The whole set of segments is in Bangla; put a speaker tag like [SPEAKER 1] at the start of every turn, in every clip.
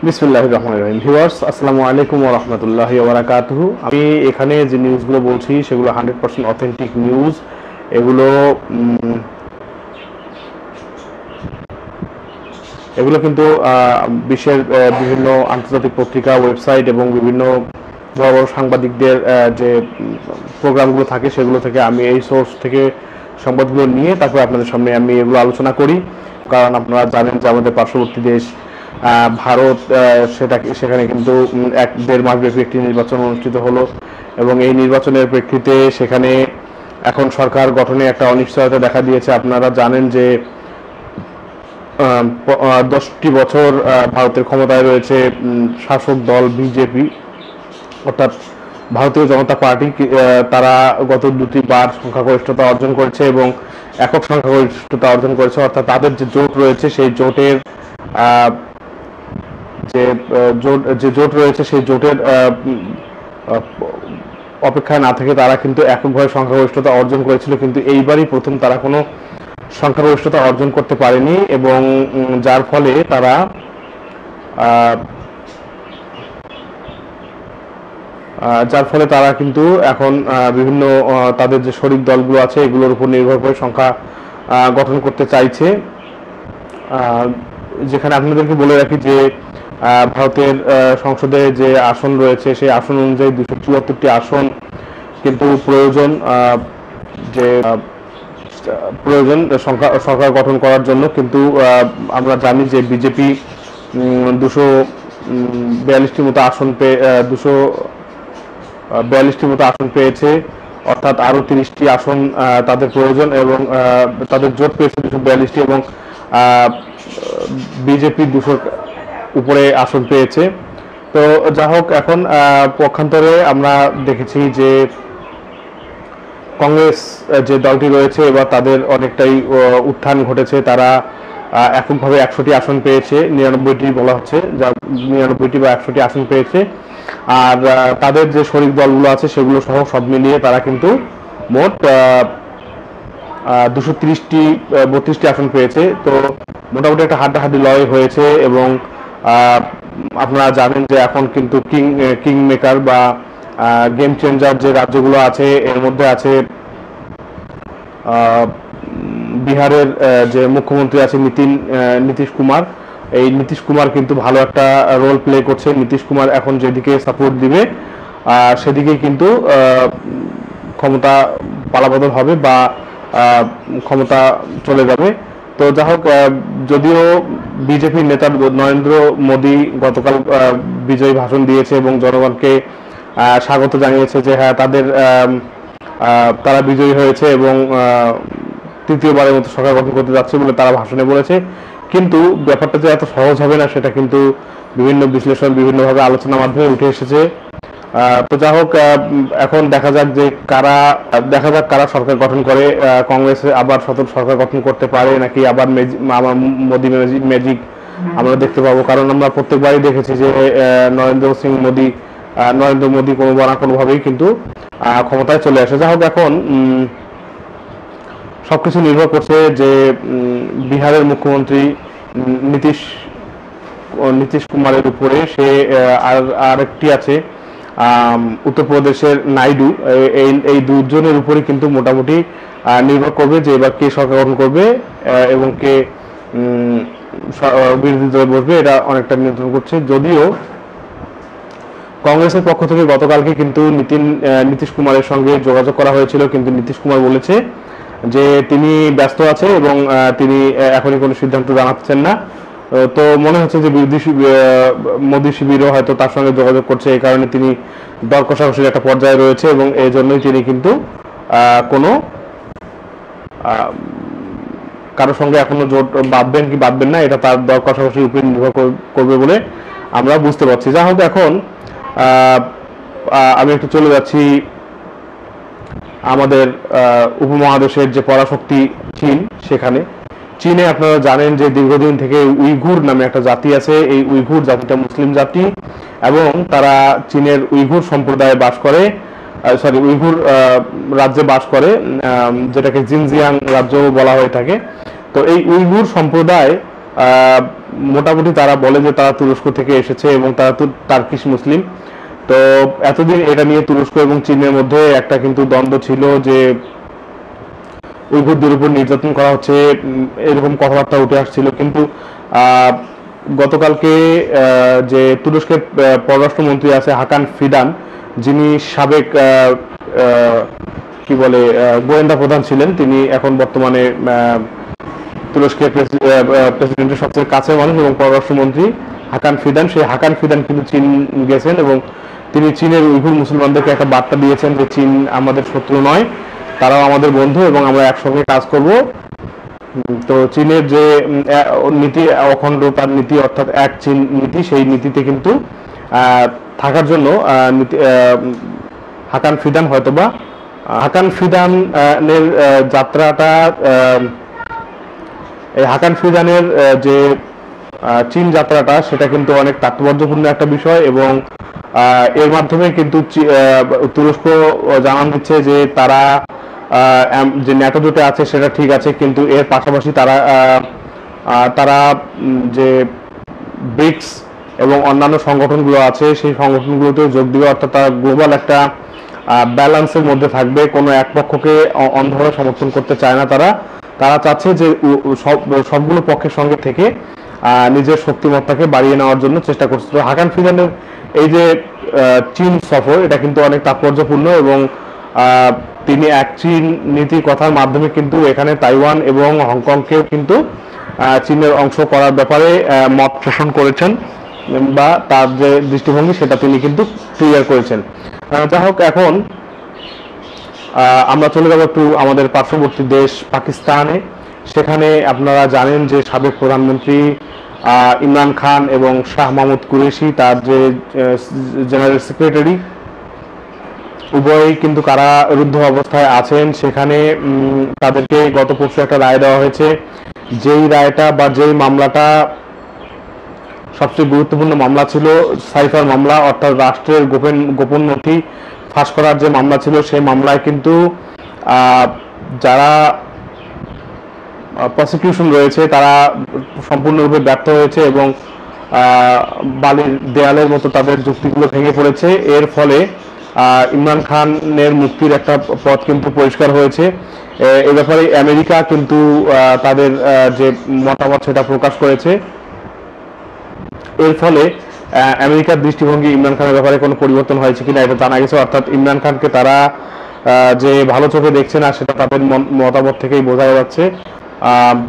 [SPEAKER 1] বিসমিল্লাহির রহমানির রহিম। ভিউয়ার্স, আসসালামু আলাইকুম ওয়া রাহমাতুল্লাহি ওয়া বারাকাতুহু। আমি এখানে যে নিউজগুলো বলছি সেগুলো 100% অথেন্টিক নিউজ। এগুলো এগুলো কিন্তু বিশ্বের বিভিন্ন আন্তর্জাতিক পত্রিকা, ওয়েবসাইট এবং বিভিন্ন বড় বড় সাংবাদিকদের যে প্রোগ্রামগুলো থাকে সেগুলো থেকে আমি এই সোর্স থেকে সংবাদগুলো নিয়ে তারপর আপনাদের সামনে আমি এগুলো আলোচনা করি। কারণ আপনারা জানেন যে আমাদের পার্শ্ববর্তী দেশ ভারত, সেখানে কিন্তু 1-1.5 মাস ব্যাপী একটি নির্বাচন অনুষ্ঠিত হলো এবং এই নির্বাচনের প্রেক্ষিতে সেখানে এখন সরকার গঠনে একটা অনিশ্চয়তা দেখা দিয়েছে। আপনারা জানেন যে 10টি বছর ভারতের ক্ষমতায় রয়েছে শাসক দল বিজেপি, অর্থাৎ ভারতীয় জনতা পার্টি। তারা গত 2টি বার সংখ্যাগরিষ্ঠতা অর্জন করেছে এবং একক সংখ্যাগরিষ্ঠতা অর্জন করেছে, অর্থাৎ তাদের যে জোট রয়েছে সেই জোটের যে জোট রয়েছে সেই জোটের অপেক্ষায় না থেকে তারা কিন্তু এককভাবে সংখ্যাগরিষ্ঠতা অর্জন করেছিল, কিন্তু এইবারই প্রথম তারা কোনো সংখ্যাগরিষ্ঠতা অর্জন করতে পারেনি এবং যার ফলে তারা কিন্তু এখন বিভিন্ন তাদের যে শরিক দলগুলো আছে এগুলোর উপর নির্ভর করে সংখ্যা গঠন করতে চাইছে। যেখানে আপনাদেরকে বলে রাখি যে ভারতের সংসদে যে আসন রয়েছে সেই আসন অনুযায়ী 274টি আসন কিন্তু প্রয়োজন সরকার গঠন করার জন্য। কিন্তু আমরা জানি যে বিজেপি 242টি মতো আসন পেয়েছে, অর্থাৎ আরো 30টি আসন তাদের প্রয়োজন এবং তাদের জোট পেয়েছে 242টি এবং বিজেপি 200 উপরে আসন পেয়েছে। তো যা হোক, এখন পক্ষান্তরে আমরা দেখেছি যে কংগ্রেস যে দলটি রয়েছে এবার তাদের অনেকটাই উত্থান ঘটেছে। তারা এককভাবে 100টি আসন পেয়েছে, 99টি বলা হচ্ছে, যা 99টি বা 100টি আসন পেয়েছে। আর তাদের যে শরিক দলগুলো আছে সেগুলো সহ সব মিলিয়ে তারা কিন্তু মোট 232টি আসন পেয়েছে। তো মোটামুটি একটা হাড্ডাহাড্ডি লড়াই হয়েছে এবং আপনারা জানেন যে এখন কিন্তু কিং মেকার বা গেম চেঞ্জার যে রাজ্যগুলো আছে এর মধ্যে আছে বিহারের যে মুখ্যমন্ত্রী আছে নীতিশ কুমার। এই নীতিশ কুমার কিন্তু ভালো একটা রোল প্লে করছে। নীতিশ কুমার এখন যেদিকে সাপোর্ট দিবে সেদিকে কিন্তু ক্ষমতা পালাবদল হবে বা ক্ষমতা চলে যাবে। তো যা হোক, যদিও বিজেপির নেতা নরেন্দ্র মোদী গতকাল বিজয়ী ভাষণ দিয়েছে এবং জনগণকে স্বাগত জানিয়েছে যে হ্যাঁ তারা বিজয়ী হয়েছে এবং তৃতীয়বারের মতো সরকার গঠন করতে যাচ্ছে বলে তারা ভাষণে বলেছে, কিন্তু ব্যাপারটা যে এত সহজ হবে না সেটা কিন্তু বিভিন্ন বিশ্লেষণ বিভিন্নভাবে আলোচনার মাধ্যমে উঠে এসেছে। তো যা হোক, এখন দেখা যাক কারা সরকার গঠন করে। কংগ্রেস আবার সরকার গঠন করতে পারে নাকি আবার মোদী ম্যাজিক আমরা দেখতে পাবো। কারণ আমরা প্রত্যেকবারই দেখেছি যে নরেন্দ্র মোদী কোনো না কোনোভাবেই কিন্তু ক্ষমতায় চলে আসে। যা হোক, এখন সবকিছু নির্ভর করছে যে বিহারের মুখ্যমন্ত্রী নীতিশ কুমারের উপরে। সে আরেকটি আছে উত্তরপ্রদেশের নাইডু। এই দুজনের উপরে কিন্তু মোটামুটি নির্ভর করবে যে এবার কে সরকার গঠন করবে এবং কে বিরোধী দলে বসবে, এটা অনেকটা নিয়ন্ত্রণ করছে। যদিও কংগ্রেসের পক্ষ থেকে গতকালকে কিন্তু নীতিশ কুমারের সঙ্গে যোগাযোগ করা হয়েছিল, কিন্তু নীতিশ কুমার বলেছে যে তিনি ব্যস্ত আছে এবং তিনি এখনই কোনো সিদ্ধান্ত জানাচ্ছেন না। তো মনে হচ্ছে যে মোদী শিবিরও হয়তো তার সঙ্গে যোগাযোগ করছে, এই কারণে তিনি দর কষাকষির একটা পর্যায়ে রয়েছে এবং এই জন্যই তিনি কিন্তু কোনো কারোর সঙ্গে এখনো জোট বাঁধবেন কি বাঁধবেন না এটা তার দর কষাকষির উপর নির্ভর করবে বলে আমরা বুঝতে পারছি। যা হোক, এখন আমি একটু চলে যাচ্ছি আমাদের উপমহাদেশের যে পরাশক্তি চীন। সেখানে চীনে আপনারা জানেন যে দীর্ঘদিন থেকে উইঘুর নামে একটা জাতি আছে। এই উইঘুর জাতিটা মুসলিম জাতি এবং তারা চীনের উইঘুর সম্প্রদায়ে বাস করে, উইঘুর রাজ্যে বাস করে, যেটাকে জিনজিয়াং রাজ্য বলা হয়ে থাকে। তো এই উইঘুর সম্প্রদায় মোটামুটি তারা বলে যে তারা তুরস্ক থেকে এসেছে এবং তারা টার্কিশ মুসলিম। তো এতদিন এটা নিয়ে তুরস্ক এবং চীনের মধ্যে একটা কিন্তু দ্বন্দ্ব ছিল যে উইঘুরদের উপর নির্যাতন করা হচ্ছে, এরকম কথাবার্তা উঠে আসছিল। কিন্তু গতকালকে যে তুরস্কের পররাষ্ট্রমন্ত্রী আছে হাকান ফিদান, যিনি সাবেক কি বলে গোয়েন্দা প্রধান ছিলেন, তিনি এখন বর্তমানে তুরস্কের প্রেসিডেন্টের সবচেয়ে কাছের মানুষ এবং পররাষ্ট্রমন্ত্রী হাকান ফিদান, সেই হাকান ফিদান কিন্তু চীন গেছেন এবং তিনি চীনের উইঘুর মুসলমানদেরকে একটা বার্তা দিয়েছেন যে চীন আমাদের শত্রু নয়, তারাও আমাদের বন্ধু এবং আমরা একসঙ্গে কাজ করব। তো চীনের যে নীতি, অখণ্ডতার নীতি অর্থাৎ এক চীন নীতি, সেই নীতিতে কিন্তু থাকার জন্য হাকান ফিদান হয়তোবা হাকান ফিদানের যাত্রাটা, এই হাকান ফিদানের যে চীন যাত্রাটা সেটা কিন্তু অনেক তাৎপর্যপূর্ণ একটা বিষয় এবং এর মাধ্যমে কিন্তু তুরস্ক জানান দিচ্ছে যে তারা যে ন্যাটো জোটে আছে সেটা ঠিক আছে, কিন্তু এর পাশাপাশি তারা যে ব্রিক্স এবং অন্যান্য সংগঠনগুলো আছে সেই সংগঠনগুলোতেও যোগ দিবে, অর্থাৎ তারা গ্লোবাল একটা ব্যালেন্সের মধ্যে থাকবে। কোনো এক পক্ষকে অন্ধভাবে সমর্থন করতে চায় না তারা চাচ্ছে যে সবগুলো পক্ষের সঙ্গে থেকে নিজের শক্তিমত্তাকে বাড়িয়ে নেওয়ার জন্য চেষ্টা করছে। তো হাকান ফিদানের এই যে চীন সফর, এটা কিন্তু অনেক তাৎপর্যপূর্ণ এবং তিনি এক চীন নীতি কথার মাধ্যমে কিন্তু এখানে তাইওয়ান এবং হংকংকেও কিন্তু চীনের অংশ করার ব্যাপারে মত পোষণ করেছেন বা তার যে দৃষ্টিভঙ্গি সেটা তিনি কিন্তু ক্লিয়ার করেছেন। যাই হোক, এখন আমরা চলে যাব একটু আমাদের পার্শ্ববর্তী দেশ পাকিস্তানে। সেখানে আপনারা জানেন যে সাবেক প্রধানমন্ত্রী ইমরান খান এবং শাহ মাহমুদ কুরেশি, তার যে জেনারেল সেক্রেটারি, উভয়ই কিন্তু কারারুদ্ধ অবস্থায় আছেন। সেখানে তাদেরকে গত পরশু একটা রায় দেওয়া হয়েছে, যেই রায়টা বা যেই মামলাটা সবচেয়ে গুরুত্বপূর্ণ মামলা ছিল, সাইফার মামলা, অর্থাৎ রাষ্ট্রের গোপন নথি ফাঁস করার যে মামলা ছিল, সেই মামলায় কিন্তু যারা প্রসিকিউশন রয়েছে তারা সম্পূর্ণরূপে ব্যর্থ হয়েছে এবং বালির দেয়ালের মতো তাদের যুক্তিগুলো ভেঙে পড়েছে। এর ফলে ইমরান খানের মুক্তির একটা পথ কিন্তু পরিষ্কার হয়েছে। এ ব্যাপারে আমেরিকা কিন্তু তাদের যে মতামত সেটা প্রকাশ করেছে। এর ফলে আমেরিকার দৃষ্টিভঙ্গি ইমরান খানের ব্যাপারে কোনো পরিবর্তন হয়েছে কিনা এটা জানা গেছে, অর্থাৎ ইমরান খানকে তারা যে ভালো চোখে দেখছে না সেটা তাদের মতামত থেকেই বোঝা যাচ্ছে।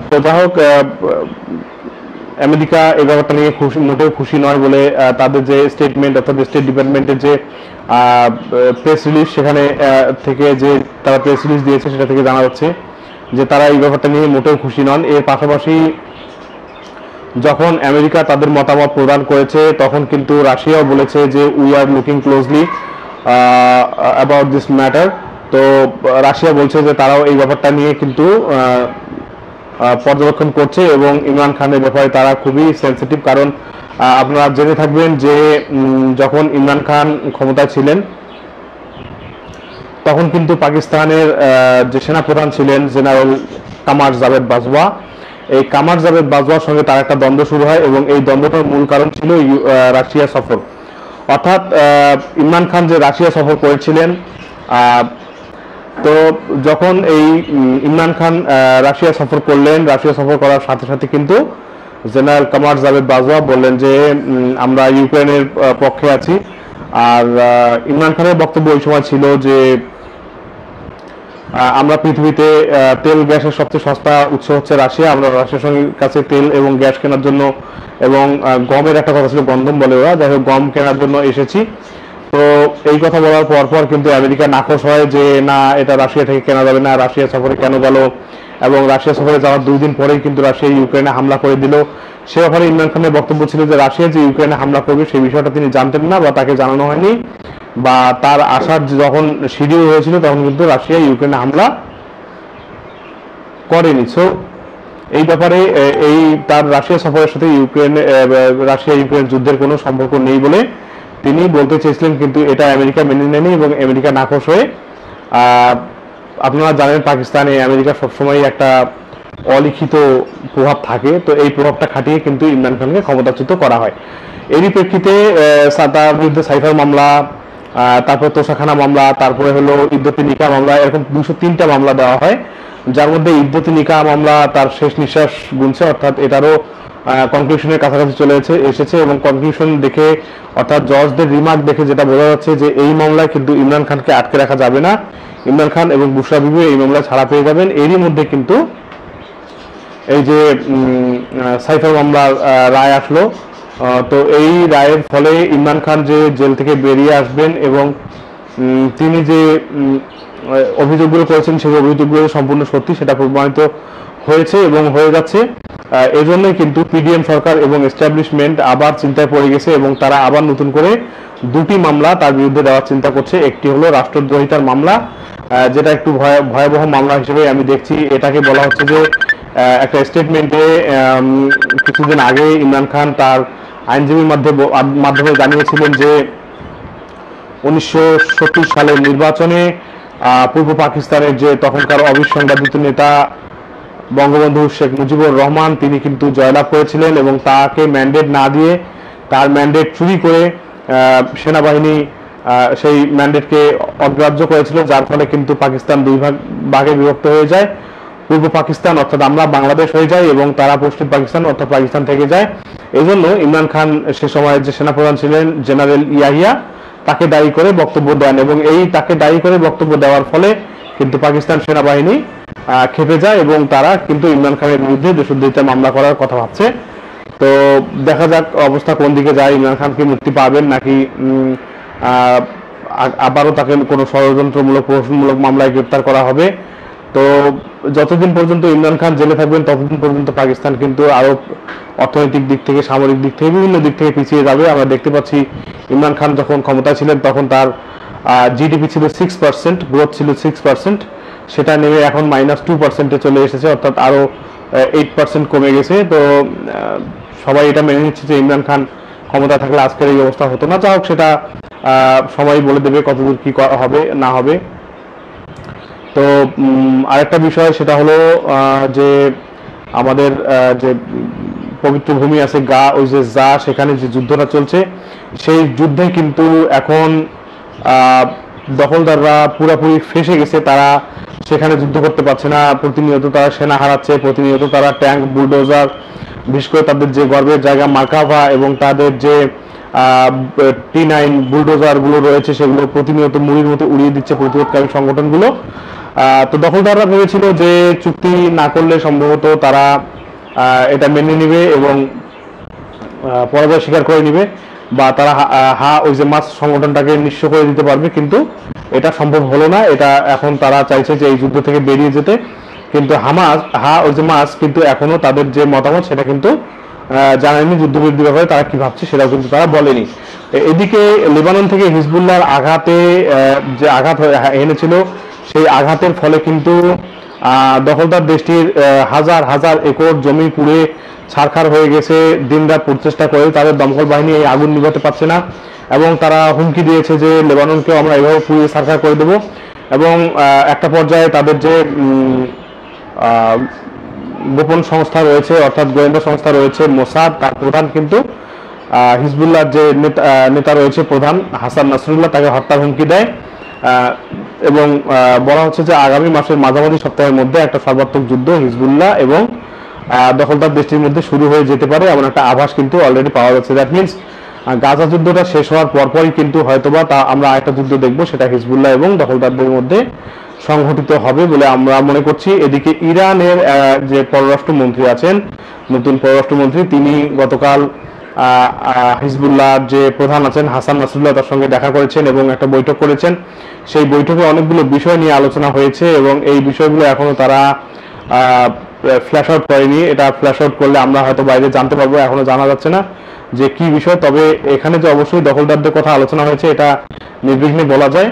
[SPEAKER 1] তো যাই হোক, আমেরিকা এই ব্যাপারটা নিয়ে মোটেও খুশি নয় বলে তাদের যে স্টেটমেন্ট, অর্থাৎ স্টেট ডিপার্টমেন্টের যে প্রেস রিলিজ, সেখানে থেকে যে তারা প্রেস রিলিজ দিয়েছে সেটা থেকে জানা যাচ্ছে যে তারা এই ব্যাপারটা নিয়ে মোটেও খুশি নন। এর পাশাপাশি যখন আমেরিকা তাদের মতামত প্রদান করেছে তখন কিন্তু রাশিয়াও বলেছে যে we are looking closely about this matter. তো রাশিয়া বলছে যে তারাও এই ব্যাপারটা নিয়ে কিন্তু পর্যবেক্ষণ করছে এবং ইমরান খানের ব্যাপারে তারা খুবই সেন্সিটিভ। কারণ আপনারা জেনে থাকবেন যে যখন ইমরান খান ক্ষমতায় ছিলেন তখন কিন্তু পাকিস্তানের যে সেনাপ্রধান ছিলেন জেনারেল কামার জাভেদ বাজওয়া, এই কামার জাভেদ বাজওয়ার সঙ্গে তার একটা দ্বন্দ্ব শুরু হয় এবং এই দ্বন্দ্বটার মূল কারণ ছিল রাশিয়া সফর। অর্থাৎ ইমরান খান যে রাশিয়া সফর করেছিলেন, তো যখন এই ইমরান খান রাশিয়া সফর করলেন, রাশিয়া সফর করার সাথে সাথে কিন্তু জেনারেল কামার জাভেদ বাজওয়া বললেন যে আমরা ইউক্রেনের পক্ষে আছি। আর ইমরান খানের বক্তব্য ওই সময় ছিল যে আমরা পৃথিবীতে তেল গ্যাসের সবচেয়ে সস্তা উৎস হচ্ছে রাশিয়া, আমরা রাশিয়ার সঙ্গে কাছে তেল এবং গ্যাস কেনার জন্য এবং গমের একটা কথা ছিল, গন্ধম বলে ওরা, যাই হোক গম কেনার জন্য এসেছি। তো এই কথা বলার পর কিন্তু আমেরিকা নাখোশ হয় যে না, এটা রাশিয়া থেকে কেনা যাবে না, রাশিয়া সফরে কেন গেল, এবং রাশিয়া সফরে যাওয়ার 2 দিন পরেই কিন্তু রাশিয়া ইউক্রেনে হামলা করে দিল। সে ব্যাপারে ইমরান খানের বক্তব্য ছিল যে রাশিয়া যে ইউক্রেনে হামলা করবে সেই বিষয়টা তিনি জানতেন না বা তাকে জানানো হয়নি, বা তার আসার যখন শিডিউল হয়েছিল তখন কিন্তু রাশিয়া ইউক্রেনে হামলা করেনি। সো এই ব্যাপারে এই তার রাশিয়া সফরের সাথে রাশিয়া ইউক্রেন যুদ্ধের কোনো সম্পর্ক নেই বলে তিনি বলতে চেয়েছিলেন, কিন্তু এটা আমেরিকা মেনে নেয়নি এবং আমেরিকা নাখোশ হয়ে, আপনারা জানেন পাকিস্তানে আমেরিকা সবসময় একটা অলিখিত প্রভাব থাকে, তো এই প্রভাবটা খাটিয়ে কিন্তু ইমরান খানকে ক্ষমতাচ্যুত করা হয়। এরই প্রেক্ষিতে তার বিরুদ্ধে সাইফার মামলা, তারপরে তোষাখানা মামলা, তারপরে হলো ইদ্যতি নিকাহ মামলা, এরকম 203টা মামলা দেওয়া হয়, যার মধ্যে ইদ্যতি নিকাহ মামলা তার শেষ নিঃশ্বাস গুনছে, অর্থাৎ এটারও কনক্লুশনের কাছাকাছি চলে এসেছে। এবং কনক্লুশন দেখে, অর্থাৎ জজদের রিমার্ক দেখে যেটা বোঝা যাচ্ছে যে এই মামলায় কিন্তু ইমরান খানকে আটকে রাখা যাবে না, ইমরান খান এবং বুশরা বিবি এই মামলায় ছাড়া পেয়ে যাবেন। এরই মধ্যে কিন্তু এই যে সাইফার মামলার রায় আসলো, তো এই রায়ের ফলে ইমরান খান যে জেল থেকে বেরিয়ে আসবেন এবং তিনি যে অভিযোগগুলো করেছেন সেই অভিযোগগুলো সম্পূর্ণ সত্যি সেটা প্রমাণিত হয়েছে এবং হয়ে যাচ্ছে। এজন্যই কিন্তু পিডিএম সরকার এবং এস্টাবলিশমেন্ট আবার চিন্তায় পড়ে গেছে এবং তারা আবার নতুন করে দুটি মামলা তার বিরুদ্ধে দেওয়ার চিন্তা করছে। একটি হলো রাষ্ট্রদ্রোহিতার মামলা, যেটা একটু ভয়াবহ মামলা হিসেবে আমি দেখছি। এটাকে বলা হচ্ছে যে একটা স্টেটমেন্টে কিছুদিন আগে ইমরান খান তার আইনজীবীর মাধ্যমে জানিয়েছিলেন যে 1970 সালের নির্বাচনে পূর্ব পাকিস্তানের যে তখনকার অবিসংবাদিত নেতা বঙ্গবন্ধু শেখ মুজিবুর রহমান, তিনি কিন্তু জয়লাভ করেছিলেন এবং তাকে ম্যান্ডেট না দিয়ে তার ম্যান্ডেট চুরি করে সেনাবাহিনী সেই ম্যান্ডেটকে অগ্রাহ্য করেছিল, যার ফলে কিন্তু পাকিস্তান দুই ভাগে বিভক্ত হয়ে যায়। পূর্ব পাকিস্তান অর্থাৎ আমরা বাংলাদেশ হয়ে যায় এবং তারা পশ্চিম পাকিস্তান অর্থাৎ পাকিস্তান থেকে যায়। এই জন্য ইমরান খান সে সময় যে সেনাপ্রধান ছিলেন জেনারেল ইয়াহিয়া, তাকে দায়ী করে বক্তব্য দেন এবং এই তাকে দায়ী করে বক্তব্য দেওয়ার ফলে কিন্তু পাকিস্তান সেনাবাহিনী খেপে যায় এবং তারা কিন্তু ইমরান খানের বিরুদ্ধে দেশদ্রোহিতার মামলা করার কথা ভাবছে। তো দেখা যাক অবস্থা কোন দিকে যায়, ইমরান খান কি মুক্তি পাবেন নাকি আবারও তাকে কোনো ষড়যন্ত্রমূলক প্রহসনমূলক মামলায় গ্রেপ্তার করা হবে। তো যতদিন পর্যন্ত ইমরান খান জেলে থাকবেন ততদিন পর্যন্ত পাকিস্তান কিন্তু আরো অর্থনৈতিক দিক থেকে, সামরিক দিক থেকে, বিভিন্ন দিক থেকে পিছিয়ে যাবে। আমরা দেখতে পাচ্ছি ইমরান খান যখন ক্ষমতায় ছিলেন তখন তার জিডিপি ছিল 6%, গ্রোথ ছিল 6%, সেটা নেমে এখন -2%-এ চলে এসেছে, অর্থাৎ আরো 8% কমে গেছে। তো সবাই এটা মেনে নিচ্ছে যে ইমরান খান ক্ষমতা থাকলে আজকের এই অবস্থা হতো না। যা হোক, সেটা সবাই বলে দেবে কতদূর কি হবে না হবে। তো আরেকটা বিষয় সেটা হলো যে আমাদের যে পবিত্র ভূমি আছে গা, ওই যে যা, সেখানে যে যুদ্ধটা চলছে সেই যুদ্ধে কিন্তু এখন দখলদাররা পুরোপুরি ফেঁসে গেছে, তারা সেখানে যুদ্ধ করতে পারছে না, প্রতিনিয়ত তারা সেনা হারাচ্ছে, প্রতিনিয়ত তারা ট্যাঙ্ক, বুলডোজার, বিশেষ করে তাদের যে গর্বের জায়গা মার্কাভা এবং তাদের যে T9 বুলডোজার গুলো রয়েছে সেগুলো প্রতিনিয়ত মুড়ির মতো উড়িয়ে দিচ্ছে প্রতিরোধকারী সংগঠনগুলো। তো দখলদাররা ভেবেছিল যে চুক্তি না করলে সম্ভবত তারা এটা মেনে নিবে এবং পরাজয় স্বীকার করে নিবে বা তারা ওই যে মাস সংগঠনটাকে নিঃস্ব করে দিতে পারবে, কিন্তু এটা সম্ভব হলো না। এটা এখন তারা চাইছে যে এই যুদ্ধ থেকে বেরিয়ে যেতে, কিন্তু ওই যে মাস কিন্তু এখনো তাদের যে মতামত সেটা কিন্তু জানায়নি, যুদ্ধবিরোধী ব্যাপারে তারা কি ভাবছে সেটাও কিন্তু তারা বলেনি। এদিকে লেবানন থেকে হিজবুল্লাহর আঘাতে যে আঘাত এনেছিল সেই আঘাতের ফলে কিন্তু দখলদার দেশটির হাজার হাজার একর জমি পুড়ে ছারখার হয়ে গেছে। দিনরাত প্রচেষ্টা করে তাদের দমকল বাহিনী এই আগুন নিভাতে পারছে না এবং তারা হুমকি দিয়েছে যে লেবাননকেও আমরা এভাবে পুড়িয়ে ছারখার করে দেবো। এবং একটা পর্যায়ে তাদের যে গোপন সংস্থা রয়েছে অর্থাৎ গোয়েন্দা সংস্থা রয়েছে মোসাদ, তার প্রধান কিন্তু হিজবুল্লাহর যে নেতা রয়েছে প্রধান হাসান নাসরুল্লাহ, তাকে হত্যার হুমকি দেয় এবং বলা হচ্ছে যে আগামী মাসের মাঝামাঝি সপ্তাহের মধ্যে একটা সর্বাত্মক যুদ্ধ হিজবুল্লাহ এবং দখলদার দেশটির মধ্যে শুরু হয়ে যেতে পারে, এমন একটা আভাস কিন্তু অলরেডি পাওয়া যাচ্ছে। দ্যাট মিনস গাজা যুদ্ধটা শেষ হওয়ার পরপরই কিন্তু হয়তোবা আমরা একটা যুদ্ধ দেখবো, সেটা হিজবুল্লাহ এবং দখলদারদের মধ্যে সংঘটিত হবে বলে আমরা মনে করছি। এদিকে ইরানের যে পররাষ্ট্রমন্ত্রী আছেন, নতুন পররাষ্ট্রমন্ত্রী, তিনি গতকাল হিজবুল্লাহর যে প্রধান আছেন হাসান নাসরুল্লাহ তার সঙ্গে দেখা করেছেন এবং একটা বৈঠক করেছেন। সেই বৈঠকে অনেকগুলো বিষয় নিয়ে আলোচনা হয়েছে এবং এই বিষয়গুলো এখনো তারা ফ্ল্যাশ আউট করেনি। এটা ফ্ল্যাশ আউট করলে আমরা হয়তো বাইরে জানতে পারবো, এখনো জানা যাচ্ছে না যে কি বিষয়। তবে এখানে যে অবশ্যই দখলদারদের কথা আলোচনা হয়েছে এটা নির্বিঘ্নে বলা যায়।